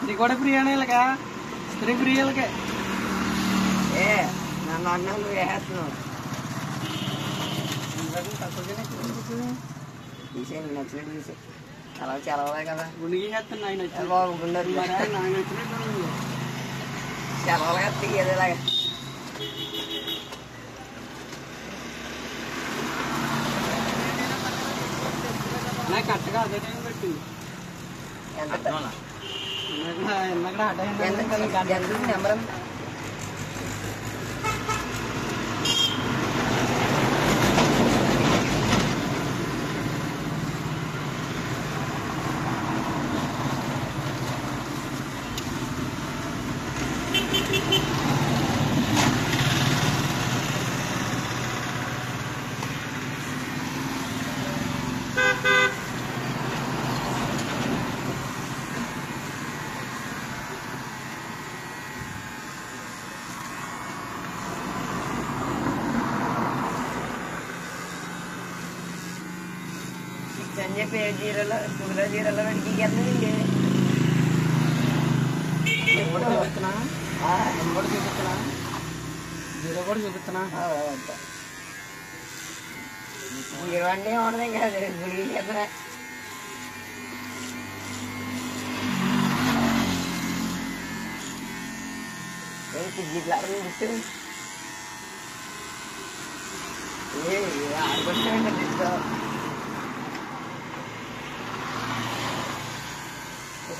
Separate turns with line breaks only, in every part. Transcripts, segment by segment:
ఇది కూడా ఫ్రీ అనే స్త్రీ ఫ్రీ వాళ్ళకే.
నన్ను అన్నా నువ్వు వేస్తున్నావు. తీసేయండి నచ్చినట్టు తీసే. అలా సెలవులే కదా
గుండికి చేస్తాను ఆయన
బాబు గుండె
నాకు నచ్చినట్టు
సెలవులుగా తీయదేలాగా.
నాకు కరెక్ట్గా అదే టైం పెట్టింది.
నెంబర్ చెప్పి 0లో 2లో వెడికి వెళ్తుందండి.
చూపిస్తున్నా జీరో కూడా చూపిస్తున్నా.
ఇవన్నీ ఉండదు ఇంకా గుడికి చేస్తున్నా.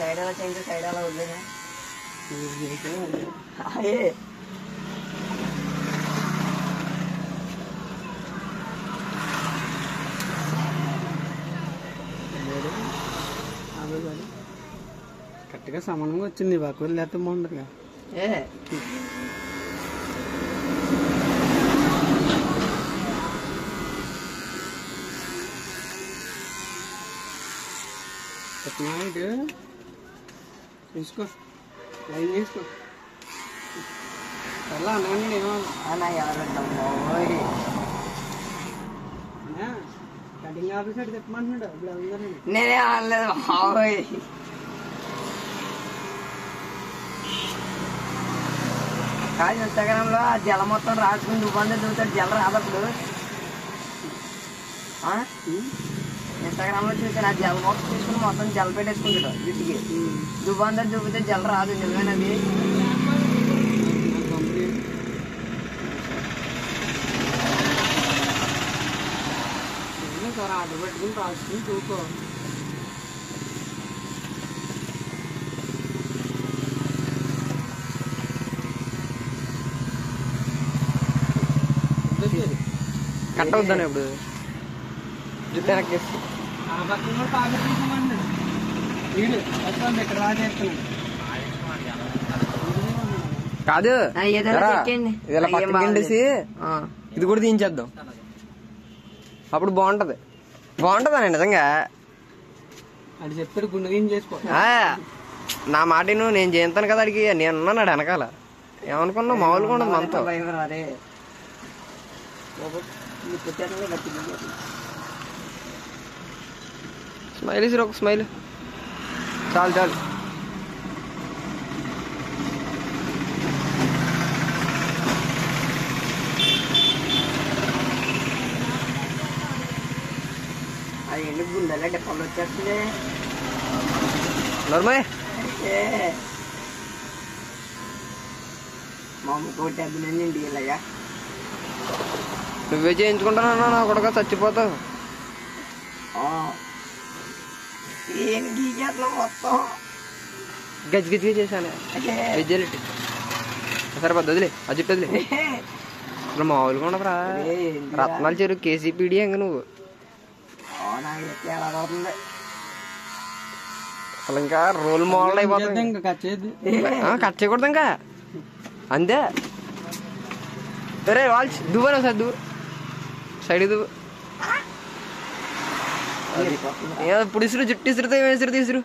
సైడ్ అలా చేయించు. సైడ్ అలా వద్దు.
కరెక్ట్గా సమానంగా వచ్చింది. బాకు లేకపోతే బాగుండదుగా. ఇటు తీసుకో లైన్ చేసుకో. ఎలా అన్నాను ఏమో కటింగ్ ఆఫీసర్ చెప్పమంటున్నాడు. ఇప్పుడు అందరూ
నేనే అనలేదు బాబోయ్. కాదు ఇన్స్టాగ్రామ్ లో ఆ జల మొత్తం రాసుకుని దుబ్బంది చూస్తాడు. జల రాదప్పుడు ఇన్స్టాగ్రామ్ లో చూసాను. ఆ జల మొత్తం తీసుకుని మొత్తం జల పెట్టేసుకుంటాడు. వీటికి దుబ్బంది చూపితే జల రాదు. నిజమేనది.
సార్ ఆర్డర్ పెట్టుకుని రాసుకుని చూకో.
కట్ట వద్దాను ఇప్పుడు జుట్టు వెనక్కి
ఆ పక్కన కూడా తాగట్టు తీసుకోమండి. వీడు ఇక్కడ రాజేస్తున్నాడు
కాదు. ఇలా పక్కకి ఇది కూడా తీయించేద్దాం. అప్పుడు బాగుంటది. బాగుంటదా నిజంగా.
అది చెప్తాడు గుండె చేసుకో.
నా మాట నేను చేస్తాను కదా. అడిగి నేను ఉన్నాడు వెనకాల. ఏమనుకున్నా మామూలుగా ఉండదు మనతో. స్మైల్ ఇసిరు. ఒక స్మైల్ చాలు చాలు. అది ఎండు గుండెలా డెప్పలు వచ్చేస్తుంది. నర్మయ్ మా అమ్మ కొట్టేద్దునండి ఇంటికి ఇలాగా. నువ్వే చేయించుకుంటానన్నా నా కొడుక చచ్చిపోతావు. ఏం గీకేస్తున్నావు మొత్తం. గజ్జి గజ్జిగా చేశాను. వెజ్జెలిటీ సరిపోద్ది. వదిలే ఆ జుట్టు వదిలే. అసలు మామూలుగా ఉండదురా. రత్నాలు చెరువు కేసీపీడి అంగ నువ్వు. అసలు ఇంకా రోల్ మోడల్ అయిపోతుంది. కట్ చేయకూడదు ఇంకా అంతే. సరే వాళ్ళు దువ్వనా సార్ దువ్వు. సైడ్ దువ్వు. ఇప్పుడు ఇసురు జుట్టు ఇసురుతో ఇసురు తీసురు.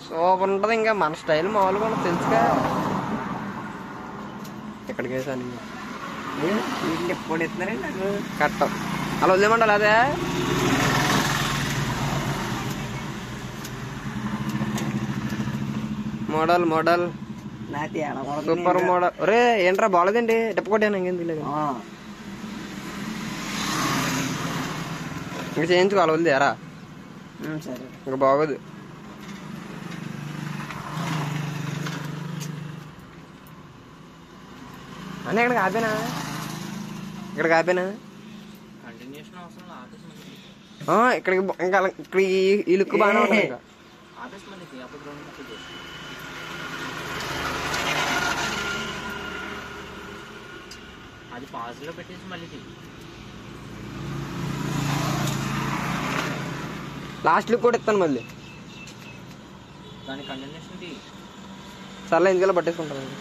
సూపర్ ఉంటుంది. ఇంకా మన స్టైల్ మామూలుగా ఉండదు తెలుసుగా. ఎక్కడికి వేసాను ఎప్పుడు ఎత్తున్నారండి నాకు కట్ట. అలా వదిలేమంటారు అదే. Model model super model. ఒరే ఏంట్రా బాగలేదండి, డెప్ప కొట్టాను ఇంకేంది లేదు. ఇంకా చేయించుకోవాలి వదిలేరా, ఇంకా బాగోదు. అని ఇక్కడికి ఆపేనా, ఇక్కడికి ఆపేనా ఇక్కడికి ఇంకా ఇక్కడ ఈ లుక్ బాగానే ఉంటుంది. ఇంకా
అది పాజ్ లో పెట్టేసి మళ్ళీ
లాస్ట్ లుక్ కూడా ఇస్తాను మళ్ళీ.
దాని కంటిన్యూషన్
సర్లే ఎందుకలా పట్టేసుకుంటాను.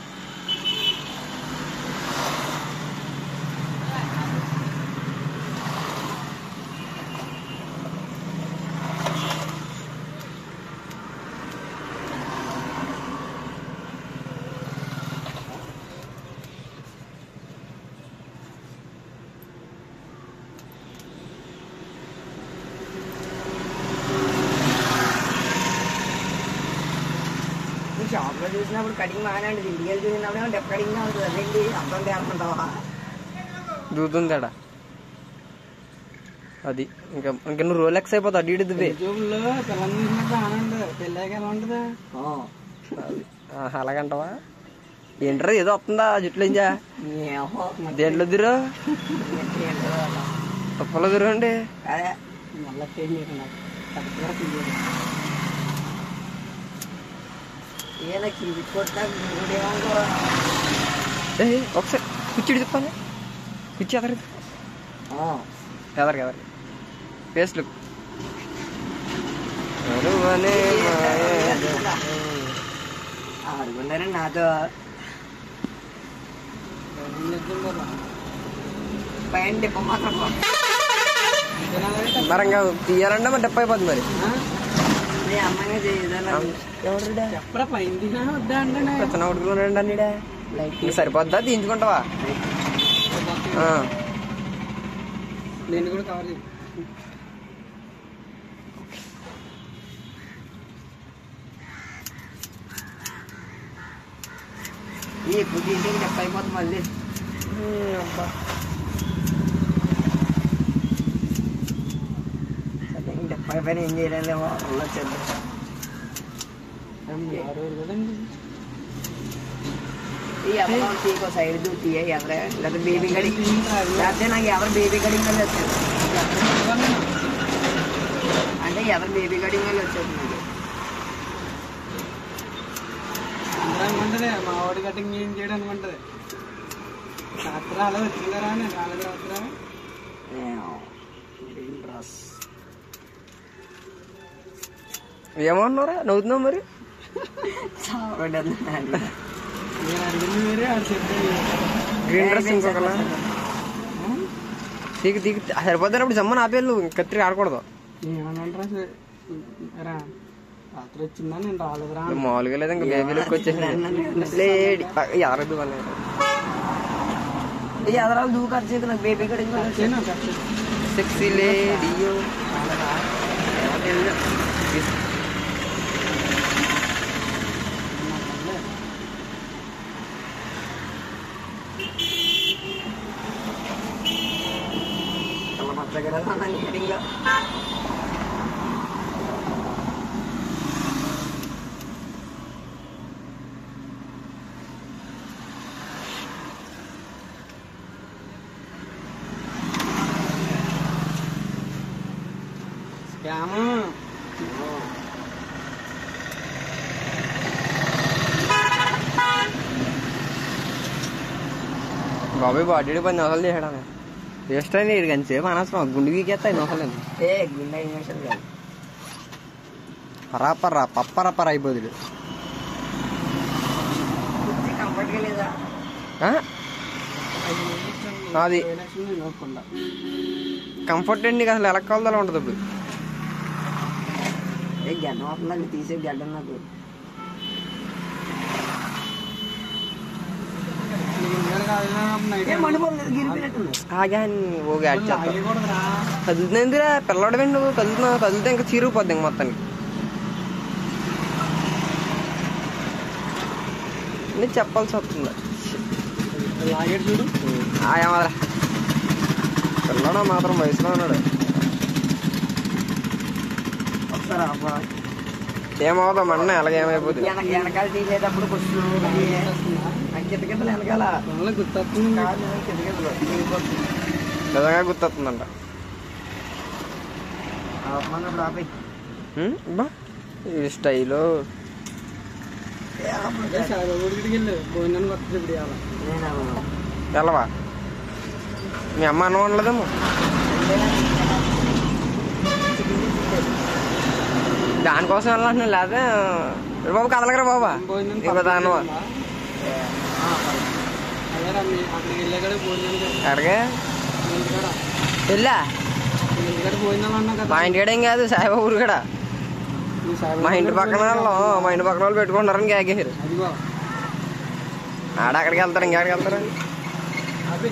షాప్ లో చూసినప్పుడు కటింగ్ బాగానే ఉంటుంది, ఇంటికి వెళ్ళి చూసినప్పుడు ఏమో డెప్ కటింగ్ గా ఉంటుంది. అదేంటి అర్థం తేరుకుంటావా?
దూతుందాడా అది. ఇంకా ఇంకా నువ్వు రోలెక్స్ అయిపోతావు అడ్డు ఇడుద్ది. అలాగంటావా? ఏంట్రా ఏదో వస్తుందా జుట్లు ఇంజా దేంట్లో దిరు తప్పలో దిరు అండి. ఒకసారి కుర్చీడు చెప్పాలి, కుర్చీ ఎదరికి ఎదరికి ఎదరికి ఫేస్ లుక్
ఆడుకున్నారండి నాతో. పైన డిప్ప మాత్రం
మరి ఇంకా తీయాలంటే మరి డెప్ప అయిపోతుంది. మరి
అమ్మాయిగా
చిన్న ఉడుకున్నాడు అన్నీడా సరిపోద్దా తీయించుకుంటావా?
నేను కూడా కవర్ చేయి.
ఇప్పుడు తీసి డెప్ అయిపోతుంది మళ్ళీ. డెప్ అయిపోయినా ఏం చేయలేము వచ్చేద్దాం. సైడ్ దూతి ఎవరే లేదా బేబీ కటింగ్ లేకపోతే నాకు ఎవరు బేబీ కటింగ్ వాళ్ళు వచ్చారు అంటే ఎవరు బేబీ కటింగ్ వాళ్ళు వచ్చారు.
అనుకుంటది మా వాడి కటింగ్ ఏం చేయడం అనుకుంటది. రాత్రి అలా వచ్చిందరా నేను రాలేదు. రాత్రి
ఏమన్నారా నవ్వుతున్నావు మరి?
నేను అడిగింది వేరే ఆడు చెప్పేది.
గ్రీన్ డ్రెస్ ఇంకొకలా తీకి తీకి సరిపోతున్నప్పుడు జమ్మని ఆపేళ్ళు కత్తిరి ఆడకూడదు.
ఏమన్నా రాత్రి వచ్చిందా నేను రాలేదురా
మామూలుగా లేదు. ఇంకా బేబీలోకి వచ్చేసింది ఎవరద్దు వాళ్ళు
ఎదరాలు దూకొచ్చేది నాకు బేబీ కటింగ్
సెక్సీ లేడీయో
కటింగ్ లో
బాబాయ్ బాడీ పది నోసాలు చేసాడా వేస్ట్ అయినా ఇటు కంచేపు అనవసరం గుండు గీకేస్తాయి నోసాలు.
గుండె ఇంజక్షన్ కాదు
పరాపర్రా పప్పరపర అయిపోతుంది.
కంఫర్ట్ గా లేదా
అది కంఫర్ట్ అండి నీకు అసలు ఎలా కావాలో అలా ఉంటుంది. ఇప్పుడు
గడ్డ అవుతుందండి తీసే గడ్డ నాకు
కదులుతుందిరా పిల్లడు వెండు కదులుతున్నా కదిలితే ఇంకా చీరిపోద్ది ఇంక మొత్తానికి. నేను చెప్పాల్సి వస్తుంది.
లాగేట్ చూడు.
ఏమదరా పిల్లడా మాత్రం వయసులో ఉన్నాడు.
వస్తారా అబ్బా
ఏమవుతాం అన్న అలాగే ఏమైపోతుంది.
వెనకాల తీసేటప్పుడు కొంచెం కితకితలు వెనకాల
గుర్తొస్తుంది.
కితకితలు
నిజంగా గుర్తొస్తుందంట.
అవమానప్పుడు ఆపై
బా ఈ స్టైలు
ఊరికి వెళ్ళు భోజనానికి వస్తుంది ఇప్పుడు ఇవాళ.
వెళ్ళవా? మీ అమ్మ అన్నం వండలేదేమో. దానికోసం వెళ్ళాలంటున్నా లేదా బాబు కదలకరా బాబా ఇవ్వ దాన్నవా
అక్కడికి వెళ్ళే కదా భోజనం
ఎక్కడికే వెళ్ళా
భోజనాలు అన్నా కదా.
మా ఇంటికాడ ఏం కాదు సాయిబాబు ఊరు కూడా. మా ఇంటి పక్కన వాళ్ళు పెట్టుకుంటారని కేకేసారు.
అదిగో
ఆడ అక్కడికి వెళ్తారు ఇంకెక్కడికి వెళ్తారు.
అది